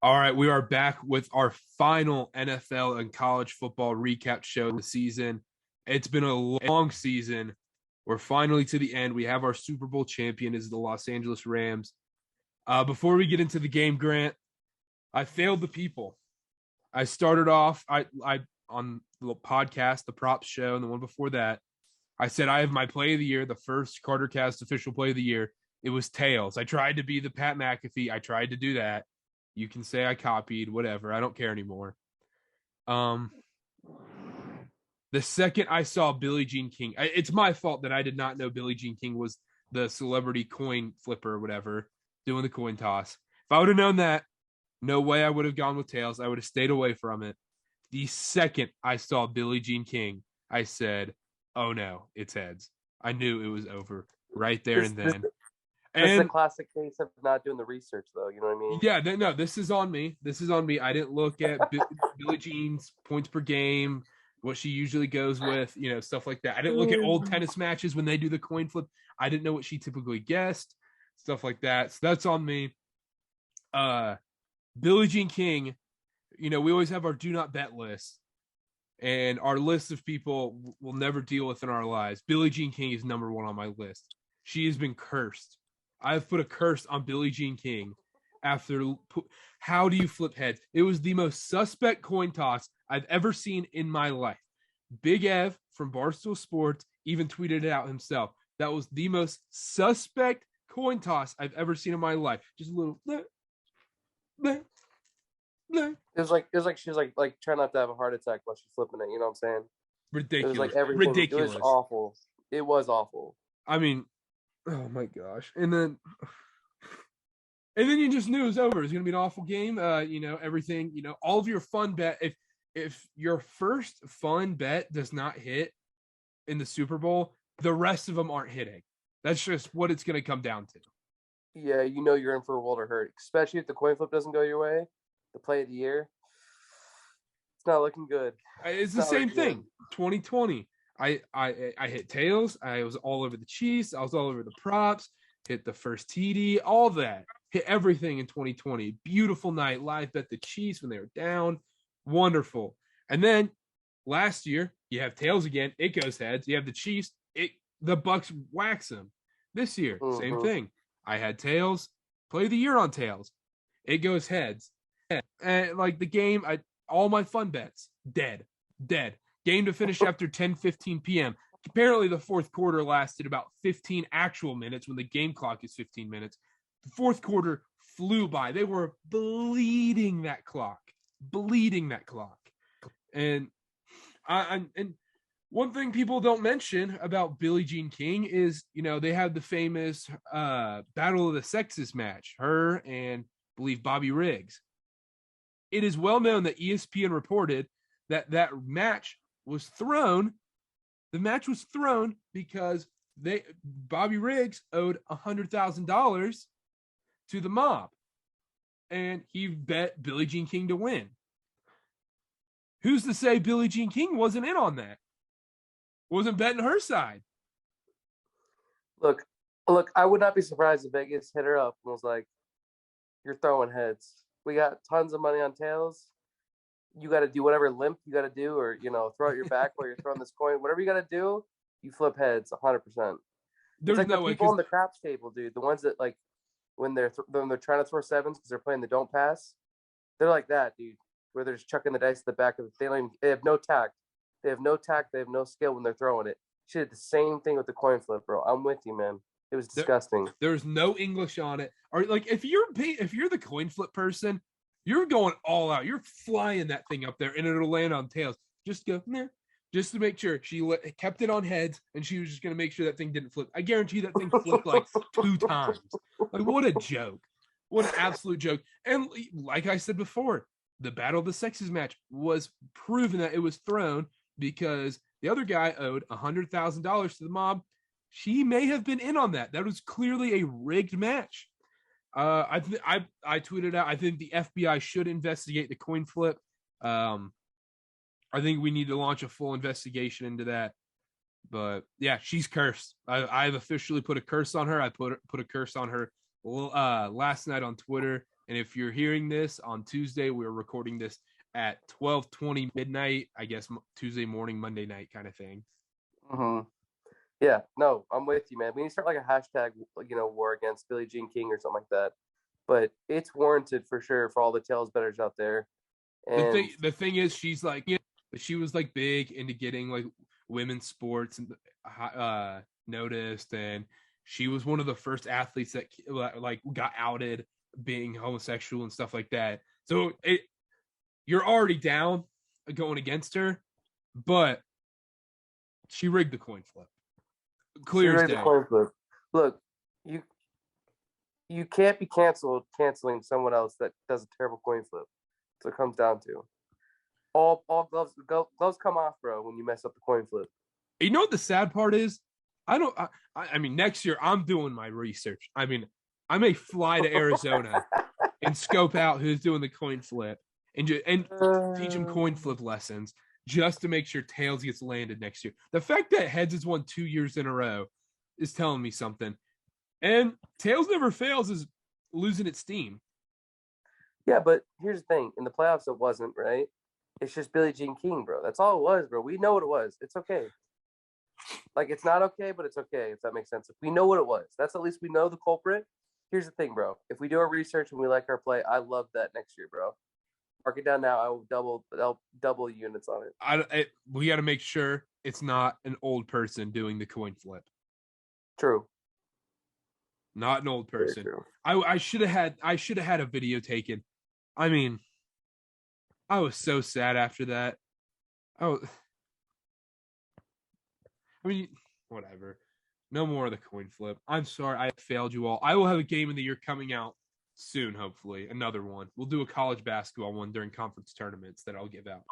All right, we are back with our final NFL and college football recap show of the season. It's been a long season. We're finally to the end. We have our Super Bowl champion is the Los Angeles Rams. Before we get into the game, Grant, I failed the people. I started off I on the podcast, the props show, and the one before that. I said I have my play of the year, the first Carter Cast official play of the year. It was tails. I tried to be the Pat McAfee. I tried to do that. You can say I copied, whatever. I don't care anymore. The second I saw Billie Jean King, it's my fault that I did not know Billie Jean King was the celebrity coin flipper or whatever, doing the coin toss. If I would have known that, no way I would have gone with tails. I would have stayed away from it. The second I saw Billie Jean King, I said, oh no, it's heads. I knew it was over right there and then. That's a classic case of not doing the research, though. You know what I mean? Yeah, no, this is on me. This is on me. I didn't look at Billie Jean's points per game, what she usually goes with, stuff like that. I didn't look at old tennis matches when they do the coin flip. I didn't know what she typically guessed, stuff like that. So that's on me. Billie Jean King, we always have our do not bet list. And our list of people we'll never deal with in our lives. Billie Jean King is number one on my list. She has been cursed. I've put a curse on Billie Jean King after how do you flip heads? It was the most suspect coin toss I've ever seen in my life. Big Ev from Barstool Sports even tweeted it out himself. That was the most suspect coin toss I've ever seen in my life. Just a little bleh, bleh, bleh. It was like she was like trying not to have a heart attack while she's flipping it. You know what I'm saying? Ridiculous. It was like everything. Ridiculous. It was awful. It was awful. I mean, oh my gosh. And then you just knew it was over. It was going to be an awful game. Everything, all of your fun bet. If your first fun bet does not hit in the Super Bowl, the rest of them aren't hitting. That's just what it's going to come down to. Yeah, you're in for a world of hurt, especially if the coin flip doesn't go your way. The play of the year, it's not looking good. It's the same thing. 2020. I hit tails. I was all over the Chiefs. I was all over the props. Hit the first TD. All that. Hit everything in 2020. Beautiful night. Live bet the Chiefs when they were down. Wonderful. And then last year, you have tails again. It goes heads. You have the Chiefs. The Bucks wax them. This year, same thing. I had tails. Play the year on tails. It goes heads. And like the game, all my fun bets, dead. Game to finish after 10:15 p.m. Apparently, the fourth quarter lasted about 15 actual minutes when the game clock is 15 minutes. The fourth quarter flew by. They were bleeding that clock. And and one thing people don't mention about Billie Jean King is, they had the famous Battle of the Sexes match, her and I believe Bobby Riggs. It is well known that ESPN reported that match was thrown. The match was thrown because Bobby Riggs owed $100,000 to the mob, and he bet Billie Jean King to win. Who's to say Billie Jean King wasn't in on that? Wasn't betting her side? Look, I would not be surprised if Vegas hit her up and was like, "You're throwing heads. We got tons of money on tails. You got to do whatever limp you got to do, or throw out your back while you're throwing this coin. Whatever you got to do, you flip heads 100%." There's like no the way, people on the craps table, dude. The ones that like when they're trying to throw sevens because they're playing the don't pass. They're like that, dude. Where they're just chucking the dice at the back of it. They have no tact. They have no skill when they're throwing it. She did the same thing with the coin flip, bro. I'm with you, man. It was disgusting. There's no English on it. Or like if you're the coin flip person, you're going all out. You're flying that thing up there, and it'll land on tails. Just go, nah, just to make sure. She kept it on heads, and she was just going to make sure that thing didn't flip. I guarantee that thing flipped like 2 times. Like, what a joke. What an absolute joke. And like I said before, the Battle of the Sexes match was proven that it was thrown because the other guy owed $100,000 to the mob. She may have been in on that. That was clearly a rigged match. I tweeted out, I think the FBI should investigate the coin flip. I think we need to launch a full investigation into that. But yeah, she's cursed. I've officially put a curse on her. I put a curse on her last night on Twitter, And if you're hearing this on Tuesday, we're recording this at 12:20 midnight, I guess Tuesday morning, Monday night kind of thing. Mm-hmm. Yeah, no, I'm with you, man. We need to start like a hashtag, war against Billie Jean King or something like that. But it's warranted for sure for all the tails betters out there. And The thing is, she's like, she was like big into getting like women's sports and noticed, and she was one of the first athletes that like got outed being homosexual and stuff like that. So you're already down going against her, but she rigged the coin flip. Clear as day. the coin flip. Look, you can't be canceling someone else that does a terrible coin flip. That's what it comes down to. All gloves come off, bro, when you mess up the coin flip. You know what the sad part is? I mean, next year I'm doing my research. I mean, I may fly to Arizona and scope out who's doing the coin flip and teach them coin flip lessons just to make sure tails gets landed next year. The fact that heads has won 2 years in a row is telling me something. And tails never fails is losing its steam. Yeah, but here's the thing. In the playoffs, it wasn't, right? It's just Billie Jean King, bro. That's all it was, bro. We know what it was. It's okay. Like, it's not okay, but it's okay, if that makes sense. If we know what it was. That's at least we know the culprit. Here's the thing, bro. If we do our research and we like our play, I love that next year, bro. Mark it down now. I'll double units on it. We got to make sure it's not an old person doing the coin flip. True. Not an old person. I should have had a video taken. I mean, I was so sad after that. I mean, whatever. No more of the coin flip. I'm sorry I failed you all. I will have a game of the year coming out soon, hopefully. Another one. We'll do a college basketball one during conference tournaments that I'll give out.